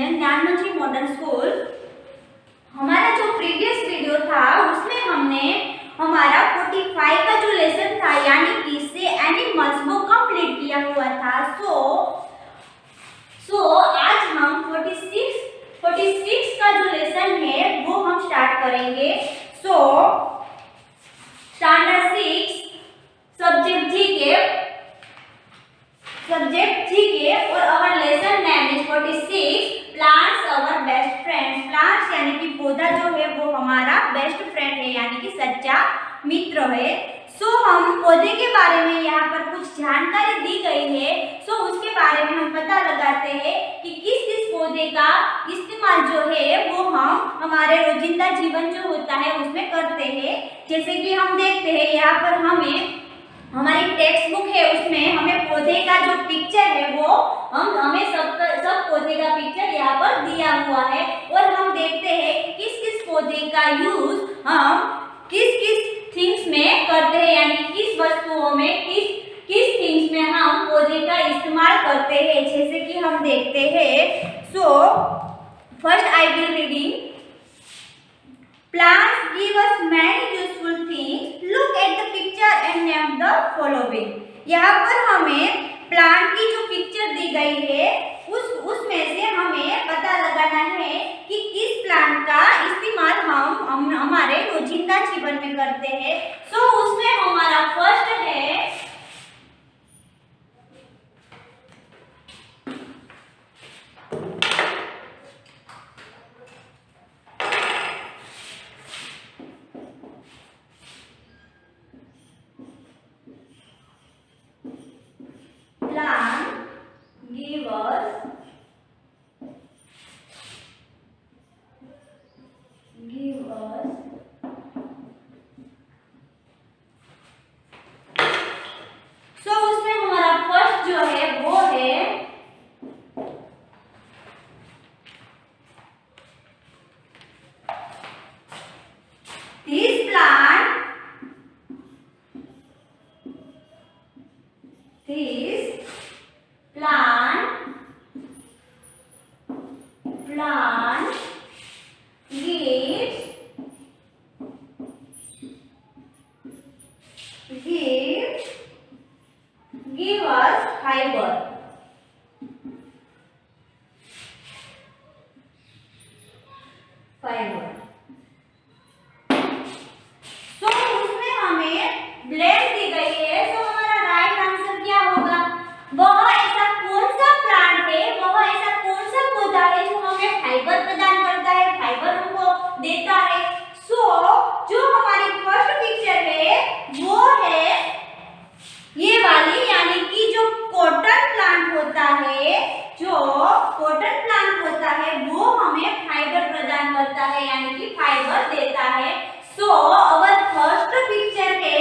हैं ज्ञानमंत्री modern school. हमारा जो प्रीवियस वीडियो था उसमें हमने हमारा 45 का जो लेसन था यानी कि से एनिमल्स वो कंप्लीट किया हुआ था। सो आज हम 46 का जो लेसन है वो हम स्टार्ट करेंगे। सो स्टैंडर्ड 6 सब्जेक्ट जीके और our lesson name is 46 plants our best friend. Plants यानी कि पौधा जो है वो हमारा बेस्ट फ्रेंड है यानी कि सच्चा मित्र है। सो हम पौधे के बारे में यहाँ पर कुछ जानकारी दी गई है। सो उसके बारे में हम पता लगाते हैं कि किस किस पौधे का इस्तेमाल जो है वो हम हमारे रोजिंदा जीवन जो होता है उसमें करते हैं। जैसे कि हम देखते हैं यहाँ पर हमारी टेक्स्ट बुक है उसमें हमें पौधे का जो पिक्चर है वो हमें सब पौधे का पिक्चर यहाँ पर दिया हुआ है और हम देखते हैं किस किस पौधे का यूज हम किस किस थिंग्स में करते हैं यानी किस वस्तुओं में किस थिंग्स में हम पौधे का इस्तेमाल करते हैं। जैसे कि हम देखते हैं। So first I will reading plants give us many useful things. Look at the picture and name the following. यहाँ पर हमें प्लांट की जो पिक्चर दी गई है उसमें से हमें पता लगाना है कि किस प्लांट का इस्तेमाल हम हमारे रोजिंदा जीवन में करते हैं। सो उसमें हमारा फर्स्ट है give us सो उसमें हमारा फर्स्ट जो है वो है this plant give us fiber. सो उसमें हमें ब्लैक दी गई है। सो हमारा राइट आंसर क्या होगा? वह ऐसा कौन सा प्लांट है, वह ऐसा कौन सा पौधा है जो हमें फाइबर प्रदान करता है, फाइबर हमको देता है। सो जो हमारी फर्स्ट पिक्चर है वो है ये वाली यानी कि जो कॉटन प्लांट होता है, जो कॉटन प्लांट होता है वो हमें फाइबर प्रदान करता है यानी कि फाइबर देता है। सो अवर फर्स्ट पिक्चर है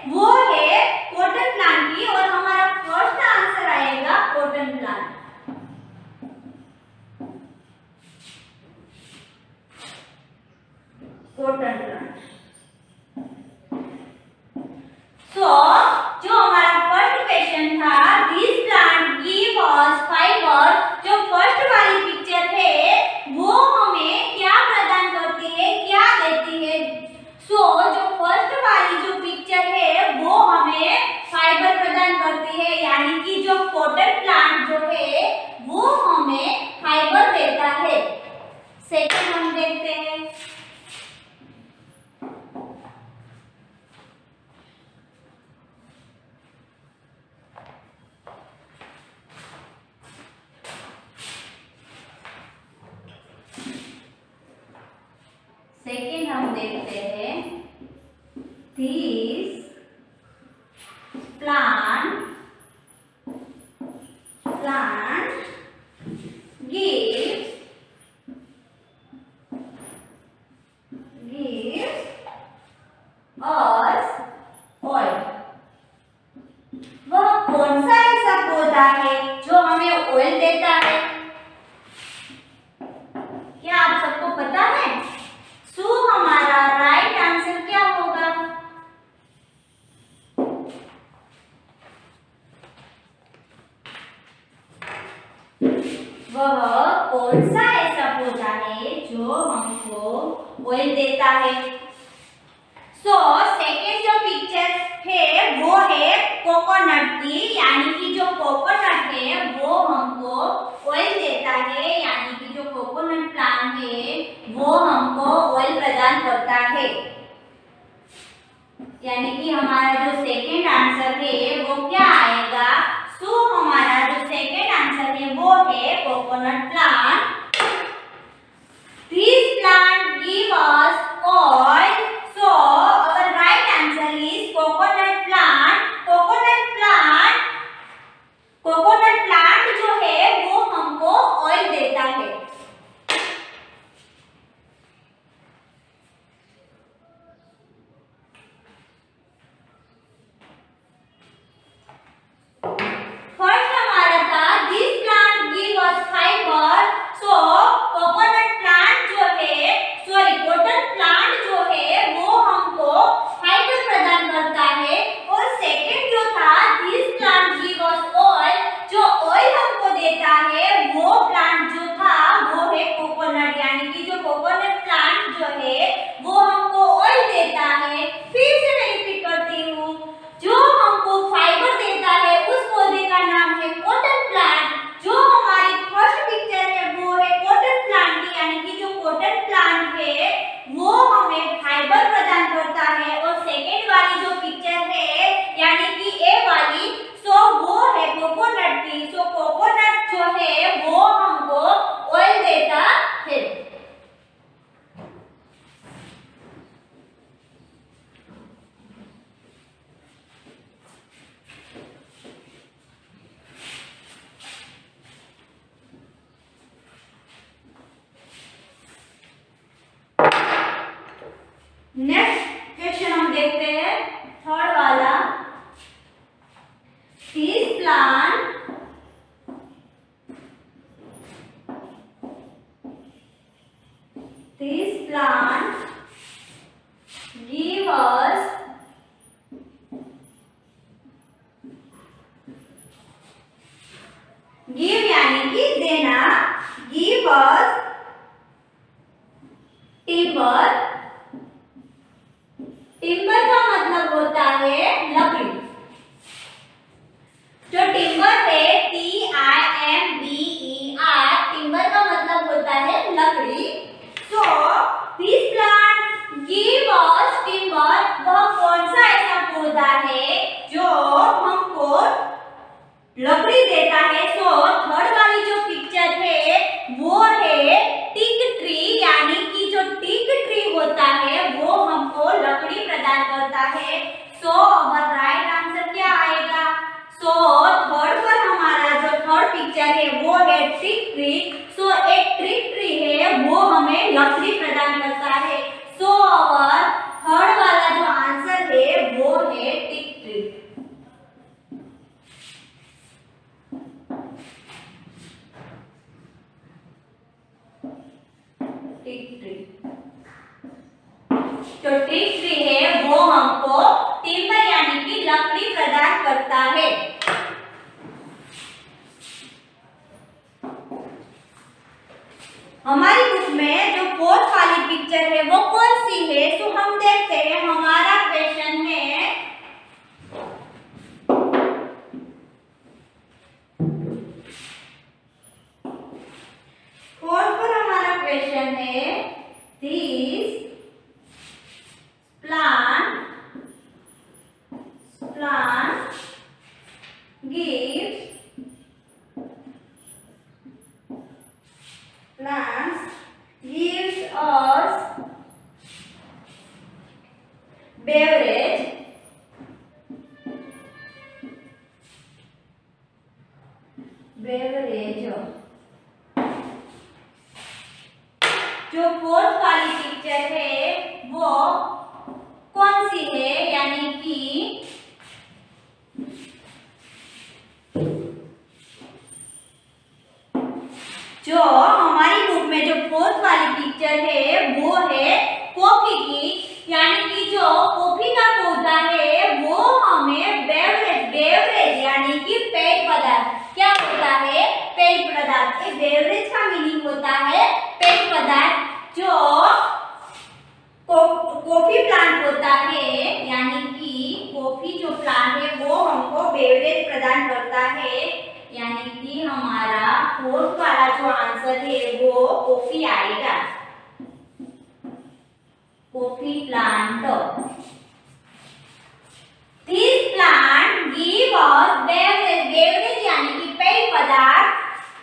वो है कॉटन प्लांट की और हमारा फर्स्ट आंसर आएगा cotton plant. Cotton plant. So जो हमारा फर्स्ट क्वेश्चन था this plant give us fibre, जो फर्स्ट वाली पिक्चर है वो हमें क्या प्रदान करती है, क्या देती है? सो जो फर्स्ट वाली जो पिक्चर है वो हमें फाइबर प्रदान करती है यानी कि जो कॉटन प्लांट जो है वो हमें फाइबर देता है। सेकंड हम देखते हैं। सेकेंड हम देखते हैं this plant gives us oil। वह कौन सा ऐसा पौधा है जो हमें ऑयल देता है? क्या आप सबको पता है? सो हमारा राइट आंसर क्या होगा? वह कौन सा ऐसा पौधा है जो हमको ऑयल देता है। सो सेकेंड जो पिक्चर है वो है कोकोनट की, यानी कि जो कोकोनट है वो हमको ऑयल देता है, यानी कि जो कोकोनट प्लांट है वो हमको ऑयल प्रदान करता है। यानी कि हमारा जो सेकेंड आंसर है वो क्या आएगा। सो हमारा जो सेकेंड आंसर है वो है coconut plant. This plant give us oil, so our right answer is coconut plant. Coconut plant जो है वो हमको ऑयल देता है। फर्स्ट हमारा था this plant give us fibre. So coconut plant जो है, सॉरी कॉटन प्लांट जो है वो हमको फाइबर प्रदान करता है। और सेकंड जो था this plant give us oil, जो ऑयल हमको देता है वो प्लांट जो था वो है कोकोनट, यानी कि जो कोकोनट प्लांट जो है वो हमको ऑयल देता है। फिर से मैं रिपीट करती हूँ, जो हमको फाइबर देता है उस पौधे का नाम है कॉटन प्लांट। जो हमारी फर्स्ट पिक्चर है वो है कॉटन प्लांट की, यानी कि जो कॉटन प्लांट है वो हमें फाइबर प्रदान करता है। और सेकेंड वाली जो पिक्चर है यानी कि ए वाली, सो वो है कोकोनट की। सो कोकोनट जो है वो हमको ऑयल देता है। नेक्स्ट क्वेश्चन हम देखते हैं थर्ड वाला। This plant give us give यानी कि देना, give us timber। टिम्बर का मतलब होता है लकड़ी। जो टिम्बर है TIMBER, टिम्बर का मतलब होता है लकड़ी। So this plant give us timber, वह कौन सा ऐसा पौधा है जो हमको लकड़ी देता है। सो थर्ड वाली जो पिक्चर है वो है टीक ट्री, यानी कि जो टीक ट्री होता है वो हमको लकड़ी प्रदान करता है। सो अवर राइट आंसर क्या आएगा। सो थर्ड पर हमारा जो थर्ड पिक्चर है वो है टीक ट्री। सो एक टीक ट्री है वो हमें लकड़ी प्रदान करता है। सो अवर थर्ड वाला जो आंसर है वो है टीक ट्री। टीक ट्री, जो टीक ट्री है वो हमको टिम्बर यानी कि लकड़ी प्रदान करता है। हमारी बुक में जो फोर्थ वाली पिक्चर है वो कौन सी है, तो हम देखते हैं। हमारा क्वेश्चन है फोर्थ पर हमारा क्वेश्चन है this plant gives us beverage, जो फोर्थ वाली पिक्चर है वो कौन सी है, यानी कि जो हमारी बुक में जो फोर्थ वाली पिक्चर है वो है कॉफी की, यानी कि जो कॉफी का पौधा है वो हमें बेवरेज यानी कि पेय पदार्थ क्या होता है, पेय पदार्थ पदार्थ। ये बेवरेज का मीनिंग होता है पेय पदार्थ। जो कॉफी प्लांट होता है यानी कि कॉफी जो प्लांट है वो हमको बेवरेज प्रदान करता है, यानी कि हमारा फोर्थ वाला जो आंसर है वो कॉफी आएगा, coffee plant. This plant give us beverage, beverage यानी कि पेय पदार्थ।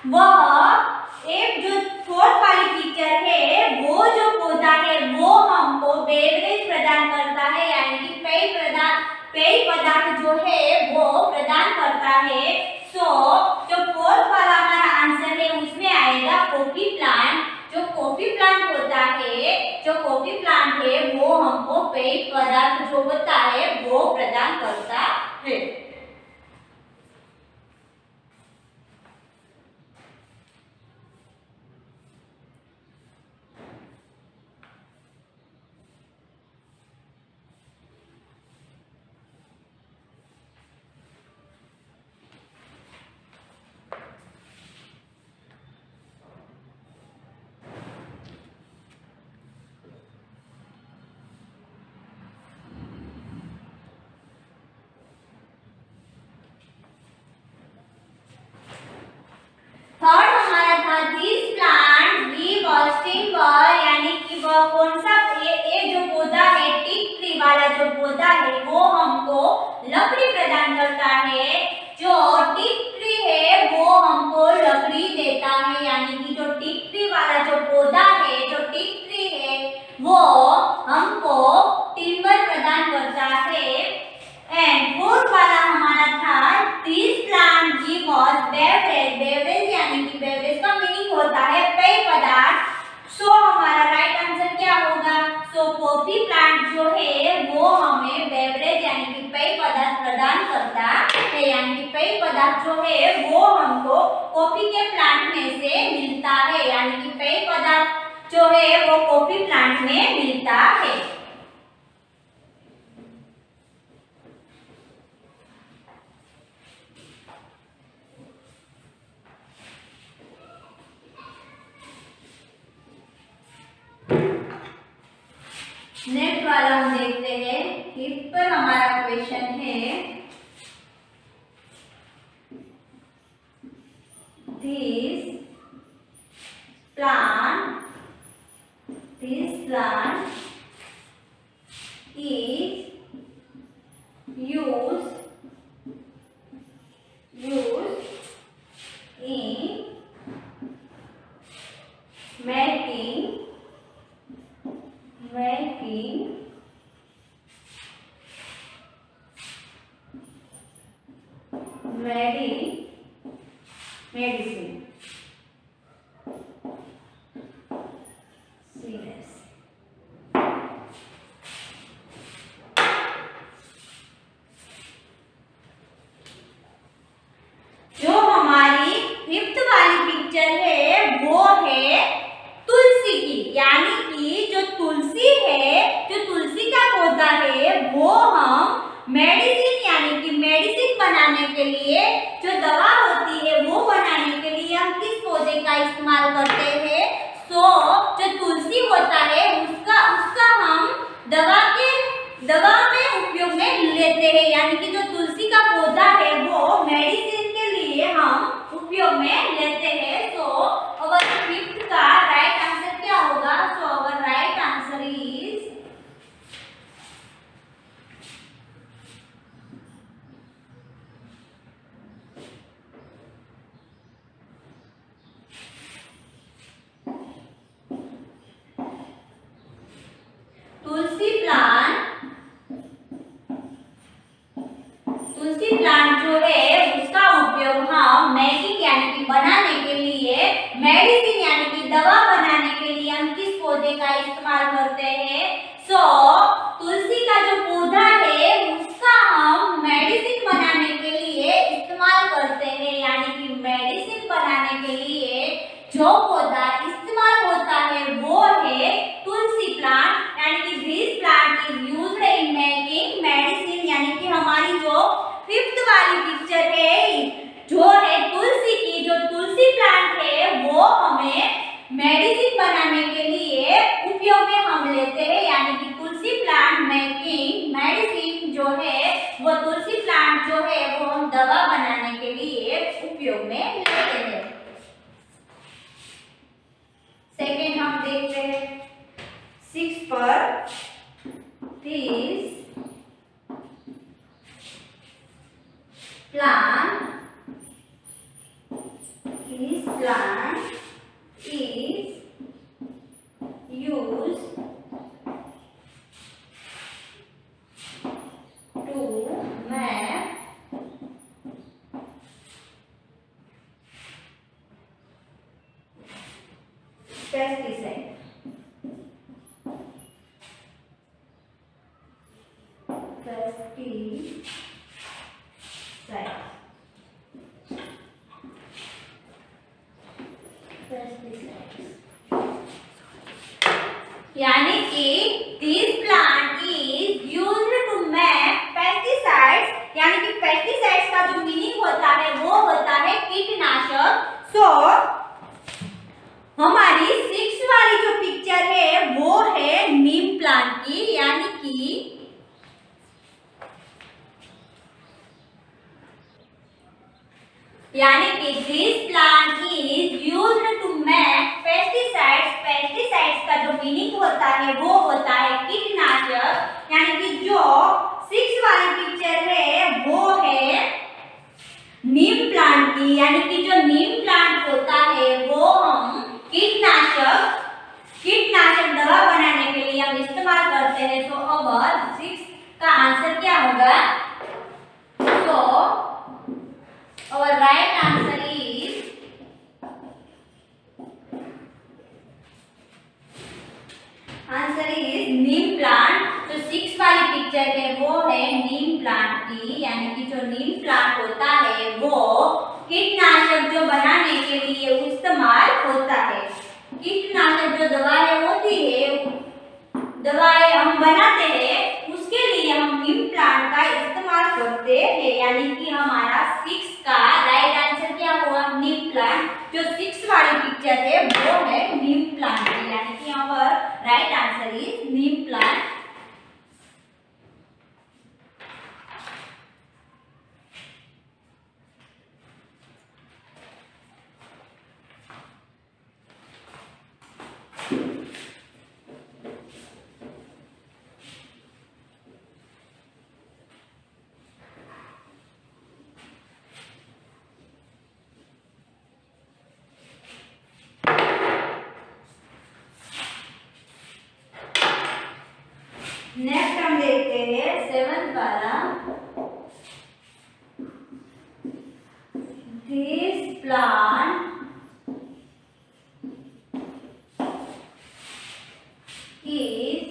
वह एक जो फोर्थ वाली पिक्चर है वो जो पौधा है वो हमको बेवरेज प्रदान करता है, यानी कि पेय पदार्थ जो है वो प्रदान करता है। सो जो फोर्थ वाला हमारा आंसर है उसमें आएगा कॉफी प्लांट। जो कॉफी प्लांट होता है, जो कॉफी प्लांट है वो हमको पेय पदार्थ जो होता है वो प्रदान करता है। थर्ड हमारा था this plant give us timber, यानी कि वह कौन सा ये जो पौधा है टिक ट्री वाला जो पौधा है वो हमको लकड़ी प्रदान करता है। जो टिक ट्री है वो हमको लकड़ी देता है, यानी कि जो टिक ट्री वाला जो पौधा है, जो टिक ट्री है वो हमको टिम्बर प्रदान करता है। एंड फोर्थ वाला हमारा था this plant give us beverage, beverage यानी कि बेवरेज का मीनिंग होता है पेय पदार्थ। सो हमारा राइट आंसर क्या होगा? सो कॉफी प्लांट जो है वो हमें बेवरेज यानी कि पेय पदार्थ प्रदान करता है, यानी कि पेय पदार्थ जो है वो हमको कॉफी के प्लांट में से मिलता है, यानी कि पेय पदार्थ जो है वो कॉफी प्लांट में मिलता है। नेक्स्ट वाला हम देखते हैं। फिफ्थ पर हमारा क्वेश्चन है this plant is used in making medicine. जो हमारी फिफ्थ वाली पिक्चर है वो है तुलसी की, यानी कि जो तुलसी है, जो तुलसी का पौधा है वो हम मेडिसिन यानी कि मेडिसिन बनाने के लिए, जो दवा होती है वो बनाने के लिए हम किस पौधे का इस्तेमाल करते हैं? सो जो तुलसी होता है उसका हम दवा में उपयोग में लेते हैं, यानी कि जो तुलसी का पौधा है वो मेडिसिन के लिए हम उपयोग में लेते हैं। सो अवर फिफ्थ का राइट आंसर क्या होगा? So our right answer is tulsi plant जो है उसका उपयोग हम मेकिंग यानी कि बनाने के लिए, मेडिसिन यानी कि दवा बनाने के लिए हम किस पौधे का इस्तेमाल करते हैं? सो तुलसी का जो पौधा है उसका हम मेडिसिन बनाने के लिए इस्तेमाल करते हैं, यानी कि मेडिसिन बनाने के लिए जो पौधा इस्तेमाल होता है वो है तुलसी प्लांट, यानी कि this plant is used in making medicine, यानी कि हमारी जो फिफ्थ वाली पिक्चर है जो है तुलसी की, जो तुलसी प्लांट है वीडियो में हम लेते हैं यानी कि तुलसी प्लांट मेकिंग मेडिसिन जो है वो तुलसी प्लांट जो है वो हम दवा बनाने के लिए उपयोग में लेते हैं। सेकेंड हम देखते हैं 6 पर this plant is used to make pesticide. यानी कि this plant is used to make pesticides, यानी कि पेस्टिसाइड्स का जो मीनिंग होता है वो होता है कीटनाशक। सो हमारी 6 वाली जो पिक्चर है वो है नीम प्लांट की, यानी कि this plant is used to make pesticides. Pesticides का जो मीनिंग होता है वो होता है कीटनाशक, यानी कि जो 6 वाली पिक्चर है वो है नीम प्लांट की, यानी कि जो नीम प्लांट होता है वो हम कीटनाशक दवा बनाने के लिए हम इस्तेमाल करते हैं। सो अब 6 का आंसर क्या होगा? सो our right answer is Neem plant. जो 6 वाली पिक्चर है वो है नीम प्लांट की, यानी कि जो नीम प्लांट होता है वो कीटनाशक जो बनाने के लिए इस्तेमाल होता है। कीटनाशक जो दवाएं होती है, दवाएं हम बनाते हैं उसके लिए हम नीम प्लांट का इस्तेमाल करते हैं, यानी कि हमारा 6 का राइट आंसर क्या हुआ? नीम प्लांट। जो 6 वाली पिक्चर है वो है नीम प्लांट की, यानी कि हमारा right answer is neem plant. Next हम देखते हैं 7th वाला। This plant is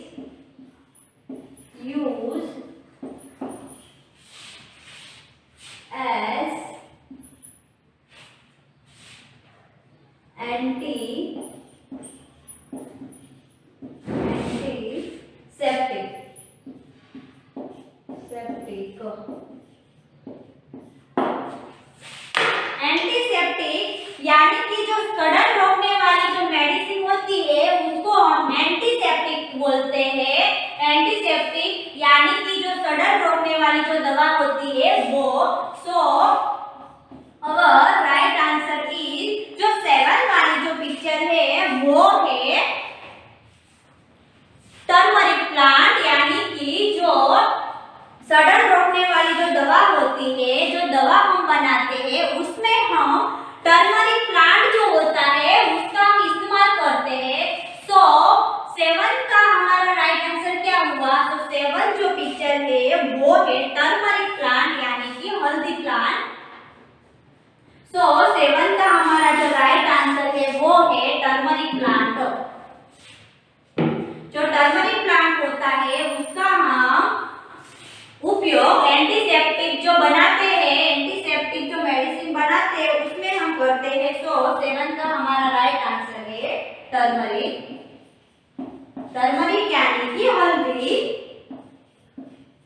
used as antiseptic, यानी कि जो सड़न रोकने वाली जो मेडिसिन होती है उसको हम एंटीसेप्टिक बोलते हैं। एंटीसेप्टिक यानी कि जो सड़न रोकने वाली जो दवा होती है वो। सो अवर राइट आंसर इज जो 7 वाली जो पिक्चर है वो है टर्मरिक प्लांट, यानी कि जो सड़न रोकने वाली जो दवा होती है, जो दवा हम बनाते हैं उसमें हम टर्मरिक प्लांट जो होता है उसका हम इस्तेमाल करते हैं। सो 7 का हमारा राइट आंसर क्या हुआ? तो 7 जो पिक्चर है वो है टर्मरिक प्लांट, यानी कि हल्दी प्लांट। सो 7 का हमारा जो राइट आंसर है वो है टर्मरिक प्लांट। जो टर्मरिक प्लांट होता है उसका हम उपयोग एंटीसेप्टिक जो बनाते हैं, एंटीसेप्टिक जो मेडिसिन बनाते हैं उसमें हम करते हैं। सो 7 का हमारा राइट आंसर है टर्मरिक। टर्मरिक यानी कि हल्दी,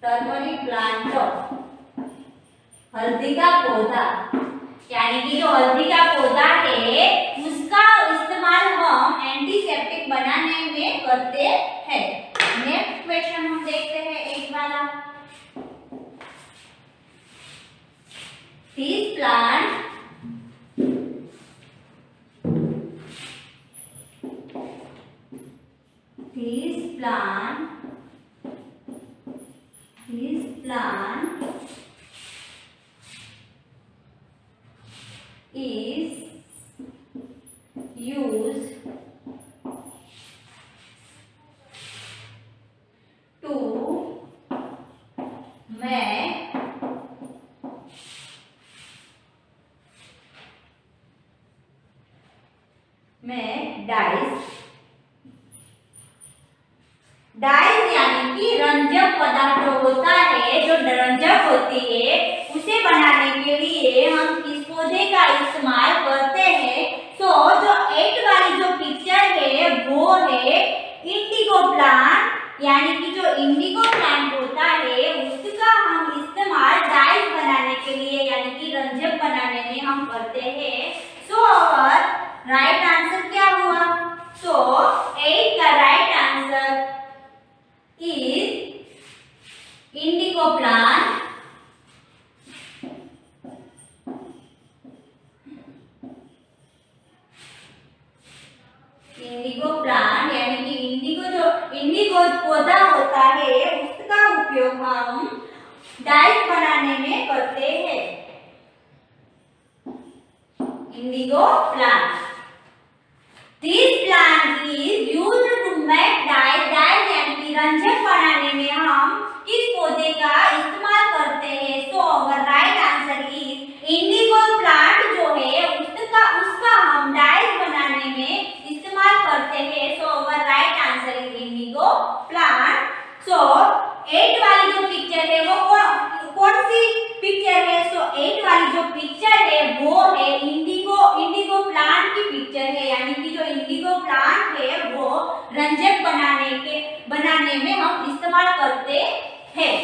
टर्मरिक प्लांट हल्दी का पौधा, यानी कि जो हल्दी का पौधा है उसका इस्तेमाल हम एंटीसेप्टिक बनाने में करते हैं। नेक्स्ट क्वेश्चन हम देखते हैं 8 वाला। This plant is used to make dyes। Dyes यानी कि रंजक पदार्थ जो होता है, जो रंजक होती है, उसे बनाने के लिए हम किस पौधे का इस्तेमाल करते हैं। तो जो 8 वाली जो पिक्चर है वो है इंडिगो प्लांट, यानी कि जो इंडिगो प्लांट होता है उसका हम इस्तेमाल डाइज बनाने के लिए यानी कि रंजक बनाने में हम करते हैं। सो और राइट आंसर क्या हुआ? तो 8 का right answer is indigo plant। Indigo plant यानी कि इंडिगो पौधा होता है उसका उपयोग हम डाइज बनाने में करते हैं। Indigo plant. This plant is used to make dyes। Dyes यानी कि रंजक बनाने में हम किस पौधे का इस्तेमाल करते हैं? So our right answer is indigo plant जो है उसका हम डाइज बनाने में इस्तेमाल करते हैं। So our right answer is indigo plant. So 8 वाली जो पिक्चर है वो कौन सी पिक्चर है? सो 8 वाली जो पिक्चर है वो है इंडिगो प्लांट की पिक्चर है, यानी कि जो इंडिगो प्लांट है वो रंजक बनाने में हम इस्तेमाल करते हैं।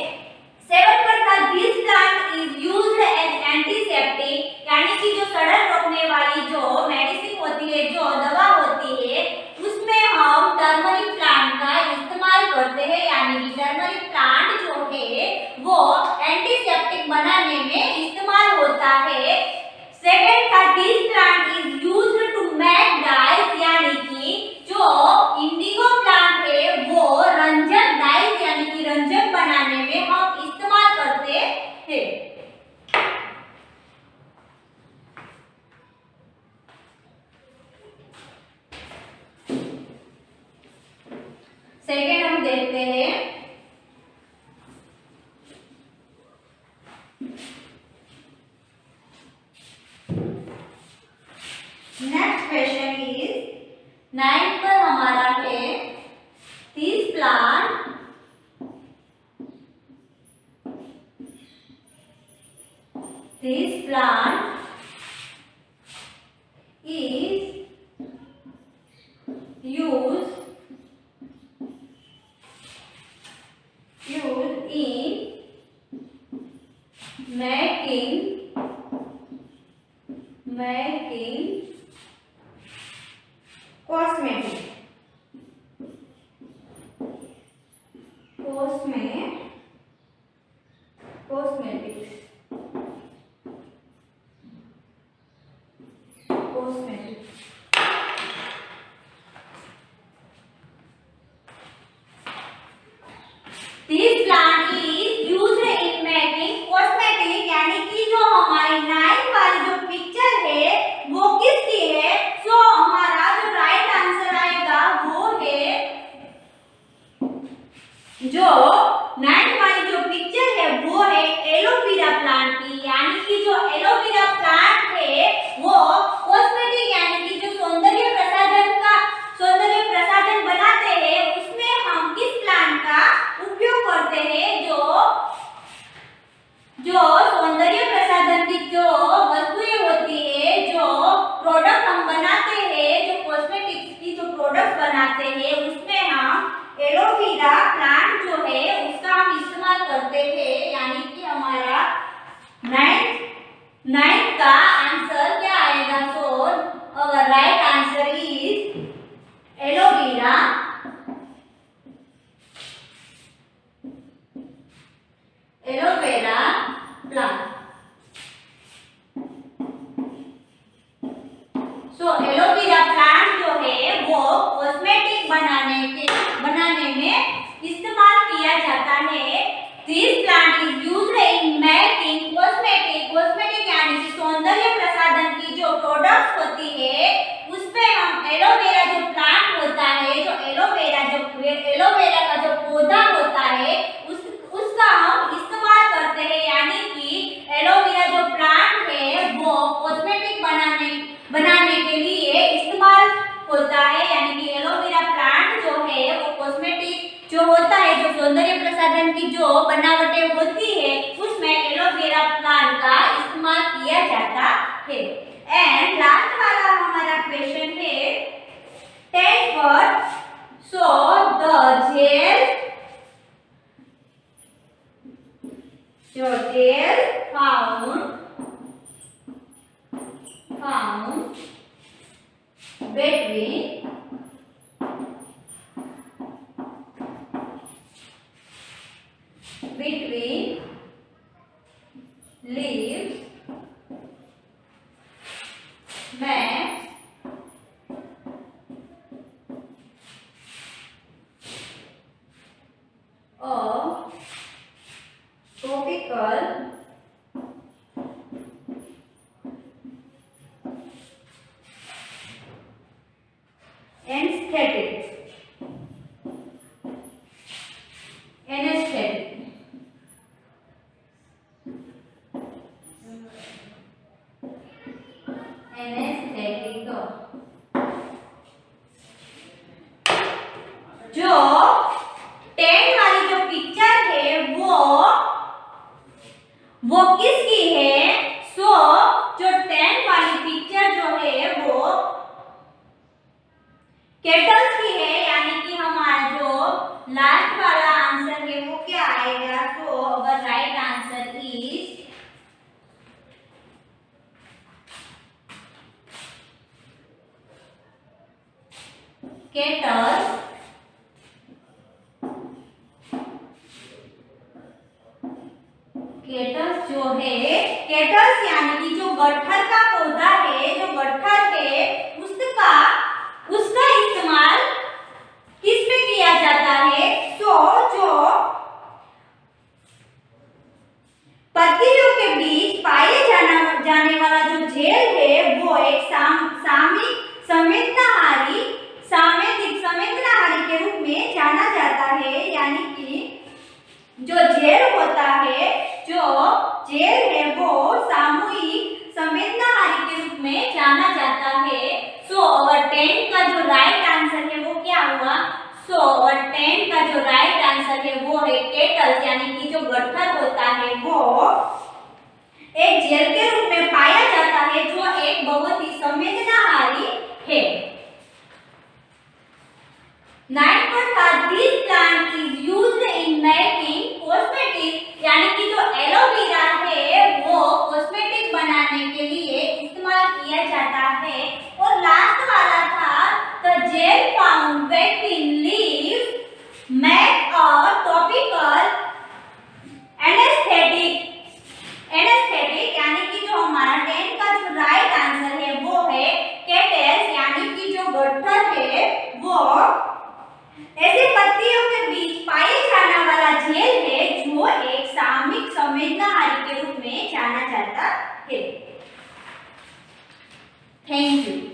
7 पर था this plant is used as antiseptic, यानी कि जो सड़न रोकने वाली जो मेडिसिन होती है, जो दवा होती है, उसमें हम टर्मरिक प्लांट का इस्तेमाल करते हैं, यानी कि टर्मरिक प्लांट जो है वो एंटीसेप्टिक बनाने में इस्तेमाल होता है। सेकंड था this plant is used to make dyes, यानी कि जो इंडिगो प्लांट है वो रंजक डाइज यानी कि रंजक बनाने में हम इस्तेमाल करते हैं। सेकंड हम देखते हैं नेक्स्ट क्वेश्चन इज 9 पर हमारा है this plant is used in making cosmetics। This plant is used in making cosmetic, यानी कि जो हमारी 9 वाली जो पिक्चर है वो किसकी है? सो हमारा जो राइट आंसर आएगा वो है जो 9 वाली जो पिक्चर है वो है एलोवेरा प्लांट की, यानी कि जो एलोवेरा प्लांट है वो कॉस्मेटिक यानी कि जो सौंदर्य प्रसाधन बनाते हैं उसमें हम किस प्लांट का उपयोग करते हैं? जो सौंदर्य प्रसाधन की जो वस्तुएं होती है, जो प्रोडक्ट हम बनाते हैं, जो कॉस्मेटिक्स की जो प्रोडक्ट बनाते हैं उसमें हम एलोवेरा प्लांट जो है उसका हम इस्तेमाल करते हैं, यानी कि हमारा 9 का आंसर क्या आएगा? So our right answer is aloe vera aloe vera plant. So aloe vera plant जो है वो कॉस्मेटिक बनाने में इस्तेमाल किया जाता है। This plant is used in making cosmetic यानी कि सौंदर्य प्रसाधन की जो प्रोडक्ट्स होती है उसपे हम एलोवेरा जो प्लांट होता है, जो एलोवेरा का जो पौधा होता है उसका हम इस्तेमाल करते हैं। यानी कि एलोवेरा जो प्लांट है वो कॉस्मेटिक बनाने के लिए इस्तेमाल होता है। यानी कि एलोवेरा प्लांट जो है वो कॉस्मेटिक जो होता है, जो सौंदर्य प्रसाधन की जो बनावटें होती है उसमें एलोवेरा प्लांट का इस्तेमाल किया जाता है। एंड लास्ट वाला हमारा क्वेश्चन है 10 word. So the gel found between leaves makes a tropical anesthetic जो 10 वाली जो पिक्चर है वो किसकी है? सो जो 10 वाली पिक्चर जो है वो केटल्स की है। यानी कि हमारा जो लास्ट वाला आंसर है वो क्या आएगा? So our right answer is cattles. Cattles जो है, केटल्स यानी कि जो गट्ठर का पौधा है, जो गट्ठर है उसका इस्तेमाल किस में किया जाता है? सो जो पत्तियों के बीच पाए जाने वाला जो जेल है वो एक संवेदनाहारी के रूप में जाना जाता है। यानी कि जो जेल होता है, जो जेल है वो सामूहिक संवेदनाहारी के रूप में जाना जाता है। सो अवर 10 का जो राइट आंसर है वो क्या हुआ? सो अवर 10 का जो राइट आंसर है वो है केटल्स। यानी कि जो गट्ठर होता है वो एक जेल के रूप में पाया जाता है जो एक बहुत ही संवेदनाहारी है। 9 पर था this plant is used in making cosmetic. यानी कि जो एलोवेरा है वो कॉस्मेटिक बनाने के लिए इस्तेमाल किया जाता है। और लास्ट वाला था the gel found between leaves make a topical anesthetic। यानी कि जो हमारा 10 का जो राइट आंसर है वो है केटल्स। यानी कि जो गट्ठर है वो ऐसे पत्तियों के बीच पाए जाने वाला जेल है जो एक सामूहिक संवेदनाहारी के रूप में जाना जाता है। Thank you.